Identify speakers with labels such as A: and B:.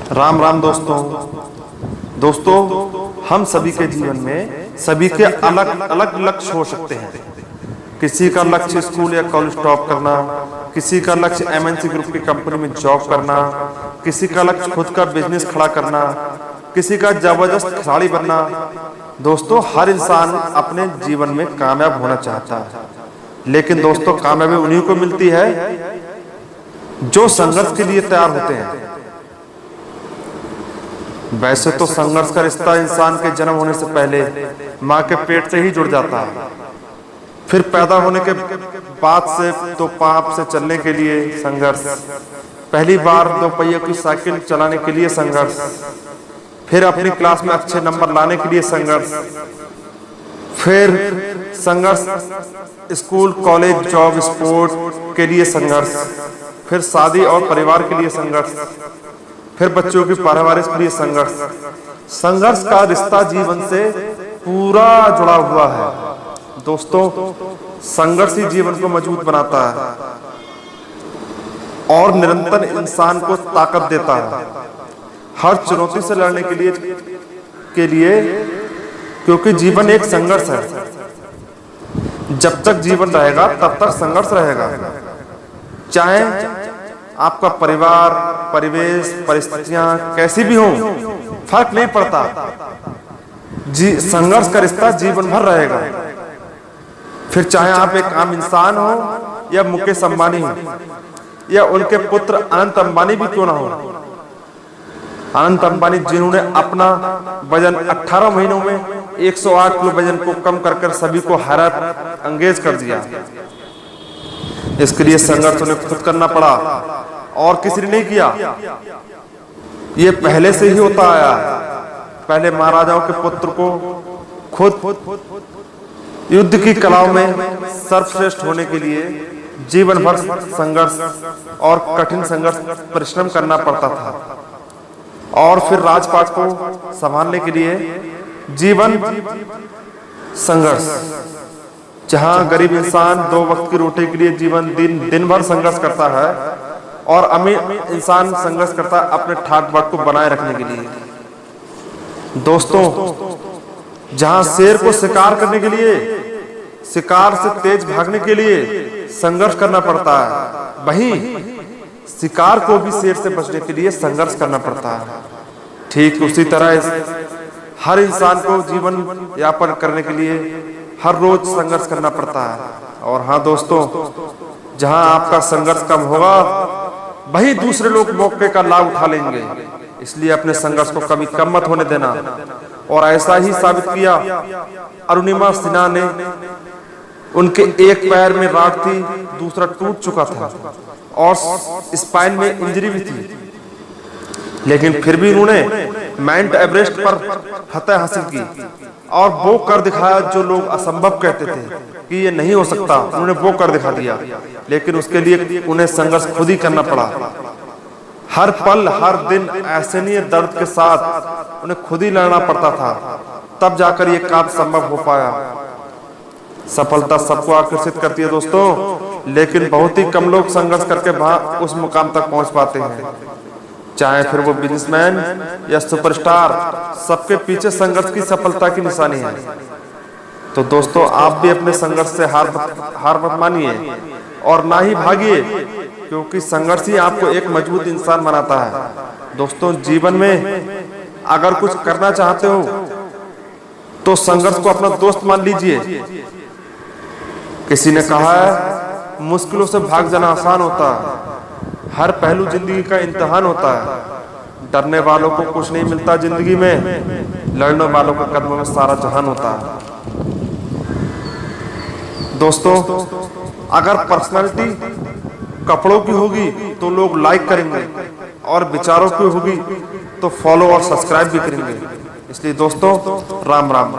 A: राम राम दोस्तों, हम सभी के जीवन में सभी के अलग अलग लक्ष्य हो सकते हैं। किसी का लक्ष्य स्कूल या कॉलेज टॉप करना, किसी का लक्ष्य एमएनसी ग्रुप की कंपनी में जॉब करना, किसी का लक्ष्य खुद का बिजनेस खड़ा करना, किसी का जबरदस्त खिलाड़ी बनना। दोस्तों, हर इंसान अपने जीवन में कामयाब होना चाहता है, लेकिन दोस्तों कामयाबी उन्हीं को मिलती है जो संघर्ष के लिए तैयार होते हैं। वैसे तो संघर्ष का रिश्ता इंसान के जन्म होने से पहले माँ के पेट से ही जुड़ जाता है। फिर पैदा होने के बाद से तो पाप से चलने के लिए संघर्ष, पहली बार 2 पहियों की साइकिल चलाने के लिए संघर्ष, फिर अपनी क्लास में अच्छे नंबर लाने के लिए संघर्ष, फिर संघर्ष स्कूल कॉलेज जॉब स्पोर्ट के लिए संघर्ष, फिर शादी और परिवार के लिए संघर्ष, फिर बच्चों की परवरिश के लिए संघर्ष। संघर्ष का रिश्ता जीवन से पूरा जुड़ा हुआ है। दोस्तों, संघर्ष ही जीवन को मजबूत बनाता है और निरंतर इंसान को ताकत देता है हर चुनौती से लड़ने के लिए क्योंकि जीवन एक संघर्ष है। जब तक जीवन रहेगा तब तक संघर्ष रहेगा। चाहे आपका परिवार, परिवेश, परिस्थितियां कैसी भी हों, फर्क नहीं पड़ता। संघर्ष का रिश्ता जीवन भर रहेगा। फिर चाहे आप एक आम इंसान हो या मुकेश अंबानी हो या उनके पुत्र अनंत अंबानी भी क्यों ना हो। अनंत अंबानी जिन्होंने अपना वजन 18 महीनों में 108 किलो वजन को कम कर सभी को हैरत अंगेज कर दिया। इसके लिए संघर्ष उन्हें खुद करना पड़ा और किसी ने नहीं किया। ये पहले से ही होता आया। पहले महाराजाओं के पुत्र को खुद युद्ध की कलाओं में सर्वश्रेष्ठ होने के लिए जीवन भर संघर्ष और कठिन संघर्ष परिश्रम करना पड़ता था, और फिर राजपाट को संभालने के लिए जीवन संघर्ष। जहां गरीब इंसान 2 वक्त की रोटी के लिए जीवन दिन भर संघर्ष करता है और अमीर इंसान संघर्ष करता है अपने ठाट बाट को बनाए रखने के लिए। दोस्तों, जहां शेर को शिकार करने के लिए, शिकार से तेज भागने के लिए संघर्ष करना पड़ता है, वहीं शिकार को भी शेर से बचने के लिए संघर्ष करना पड़ता है। ठीक उसी तरह हर इंसान को जीवन यापन करने के लिए हर रोज संघर्ष करना पड़ता है। और हाँ दोस्तों, जहां आपका संघर्ष कम होगा वही दूसरे लोग मौके का लाभ उठा लेंगे। इसलिए अपने संघर्ष को कभी कम मत होने देना। और ऐसा ही साबित किया अरुणिमा सिन्हा ने। उनके एक पैर में राड थी, दूसरा टूट चुका था और स्पाइन में इंजरी भी थी, लेकिन फिर भी उन्होंने माउंट एवरेस्ट पर फतह हासिल की और वो कर दिखाया जो लोग असंभव कहते थे कि ये नहीं हो सकता। उन्होंने वो कर दिखा दिया, लेकिन उसके लिए उन्हें संघर्ष खुद ही करना पड़ा। हर पल हर दिन असहनीय दर्द के साथ उन्हें खुद ही लड़ना पड़ता था, तब जाकर ये काम संभव हो पाया। सफलता सबको आकर्षित करती है दोस्तों, लेकिन बहुत ही कम लोग संघर्ष करके वहां उस मुकाम तक पहुंच पाते हैं। चाहे फिर वो बिजनेसमैन या सुपरस्टार, सबके पीछे संघर्ष की सफलता की निशानी है। तो दोस्तों, आप भी अपने संघर्ष से हार मत मानिए और ना ही भागिए, क्योंकि संघर्ष ही आपको एक मजबूत इंसान बनाता है। दोस्तों, जीवन में अगर कुछ करना चाहते हो तो संघर्ष को अपना दोस्त मान लीजिए। किसी ने कहा है, मुश्किलों से भाग जाना आसान होता है, हर पहलू जिंदगी का इम्तिहान होता है। डरने वालों को कुछ नहीं मिलता जिंदगी में, लड़ने वालों के कदमों में सारा जहान होता है। दोस्तों, अगर पर्सनालिटी कपड़ों की होगी तो लोग लाइक करेंगे, और विचारों की होगी तो फॉलो और सब्सक्राइब भी करेंगे। इसलिए दोस्तों, राम राम।